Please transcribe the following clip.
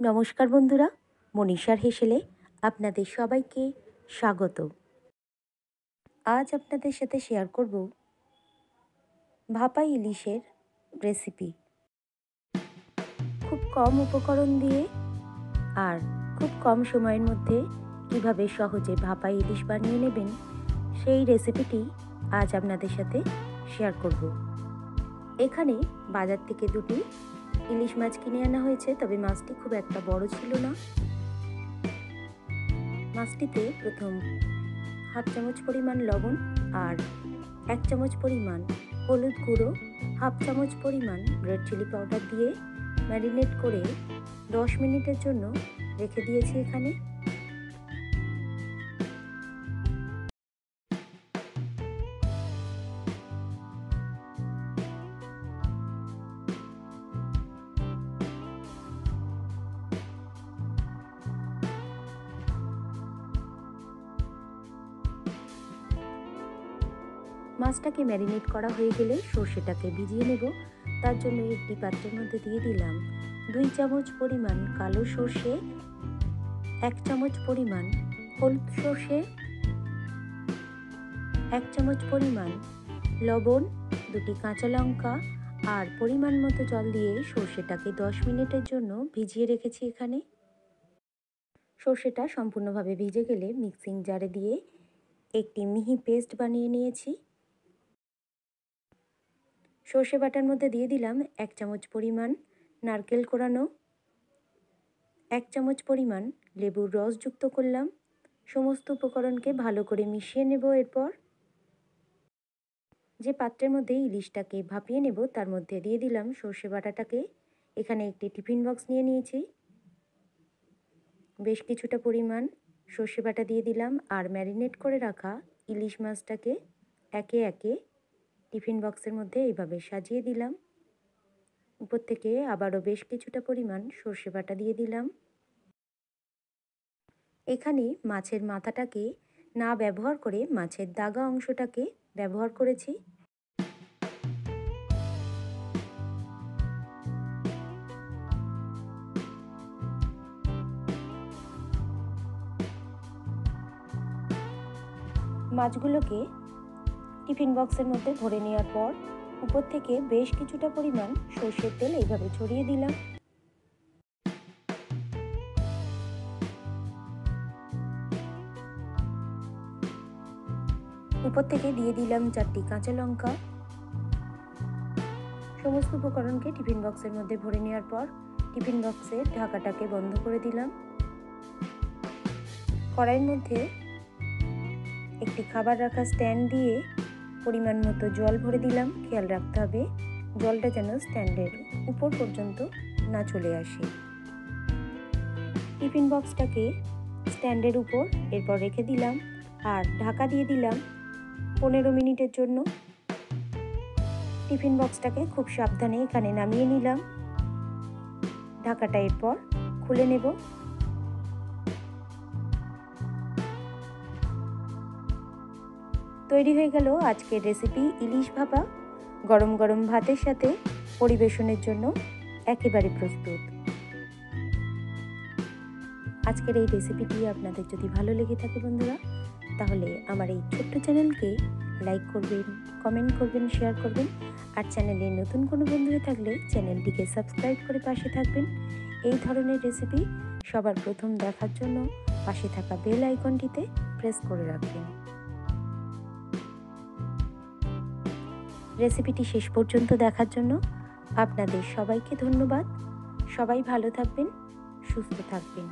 নমস্কার বন্ধুরা, মনীষার হেসেলে আপনাদের সবাইকে স্বাগত। আজ আপনাদের সাথে শেয়ার করব ভাপা ইলিশের রেসিপি। খুব কম উপকরণ দিয়ে আর খুব কম সময়ের মধ্যে কিভাবে সহজে ভাপা ইলিশ বানিয়ে নেবেন সেই রেসিপিটি আজ আপনাদের সাথে শেয়ার করব। এখানে বাজার থেকে দুটি ইলিশ মাছ কিনে আনা হয়েছে, তবে মাছটি খুব একটা বড় ছিল না। মাছটিতে প্রথম হাফ চামচ পরিমাণ লবণ আর 1 চামচ পরিমাণ হলুদ গুঁড়ো, হাফ চামচ পরিমাণ রেড চিলি পাউডার দিয়ে ম্যারিনেট করে 10 মিনিটের জন্য রেখে দিয়েছি। এখানে মাছটাকে ম্যারিনেট করা হয়ে গেলে সর্ষেটাকে ভিজিয়ে নেব। তার জন্য একটি পাত্রের মধ্যে দিয়ে দিলাম 2 চামচ পরিমাণ কালো সর্ষে, 1 চামচ পরিমাণ হলুদ সর্ষে, 1 চামচ পরিমাণ লবণ, 2টি কাঁচা লঙ্কা আর পরিমাণ মতো জল দিয়ে সর্ষেটাকে 10 মিনিটের জন্য ভিজিয়ে রেখেছি। এখানে সর্ষেটা সম্পূর্ণভাবে ভিজে গেলে মিক্সিং জারে দিয়ে একটি মিহি পেস্ট বানিয়ে নিয়েছি। সর্ষে বাটার মধ্যে দিয়ে দিলাম 1 চামচ পরিমাণ নারকেল কোড়ানো, 1 চামচ পরিমাণ লেবুর রস যুক্ত করলাম। সমস্ত উপকরণকে ভালো করে মিশিয়ে নেব। এরপর যে পাত্রের মধ্যে ইলিশটাকে ভাপিয়ে নেব তার মধ্যে দিয়ে দিলাম সর্ষে বাটাটাকে। এখানে একটি টিফিন বক্স নিয়ে নিয়েছি, বেশ কিছুটা পরিমাণ সর্ষে বাটা দিয়ে দিলাম আর ম্যারিনেট করে রাখা ইলিশ মাছটাকে একে একে টিফিন বক্সের মধ্যে এইভাবে সাজিয়ে দিলাম। উপর থেকে আবারও বেশ কিছুটা পরিমাণ সর্ষে বাটা দিয়ে দিলাম। এখানে মাছের মাথাটাকে না ব্যবহার করে মাছের দাগা অংশটাকে ব্যবহার করেছি। মাছগুলোকে টিফিন বক্সের মধ্যে ভরে নেওয়ার পর উপর থেকে বেশ কিছুটা পরিমাণ সর্ষের তেল এইভাবে ছড়িয়ে দিলাম। উপর থেকে দিয়ে দিলাম 4টি কাঁচা লঙ্কা। সমস্ত উপকরণকে টিফিন বক্সের মধ্যে ভরে নেওয়ার পর টিফিন বক্সের ঢাকাটাকে বন্ধ করে দিলাম। কড়াইয়ের মধ্যে একটি খাবার রাখা স্ট্যান্ড দিয়ে পরিমাণ মতো জল ভরে দিলাম। খেয়াল রাখতে হবে জলটা যেন স্ট্যান্ডের উপর পর্যন্ত না চলে আসে। টিফিন বক্সটাকে স্ট্যান্ডের উপর এরপর রেখে দিলাম আর ঢাকা দিয়ে দিলাম 15 মিনিটের জন্য। টিফিন বক্সটাকে খুব সাবধানে এখানে নামিয়ে নিলাম। ঢাকাটা এরপর খুলে নেব। তৈরি হয়ে গেল আজকের রেসিপি ইলিশ ভাপা। গরম গরম ভাতের সাথে পরিবেশনের জন্য একেবারে প্রস্তুত। আজকের এই রেসিপিটি আপনাদের যদি ভালো লেগে থাকে বন্ধুরা, তাহলে আমার এই ছোট্ট চ্যানেলকে লাইক করবেন, কমেন্ট করবেন, শেয়ার করবেন আর চ্যানেলে নতুন কোনো বন্ধু থাকলে চ্যানেলটিকে সাবস্ক্রাইব করে পাশে থাকবেন। এই ধরনের রেসিপি সবার প্রথম দেখার জন্য পাশে থাকা বেল আইকনটিতে প্রেস করে রাখবেন। রেসিপিটি শেষ পর্যন্ত দেখার জন্য আপনাদের সবাইকে ধন্যবাদ। সবাই ভালো থাকবেন, সুস্থ থাকবেন।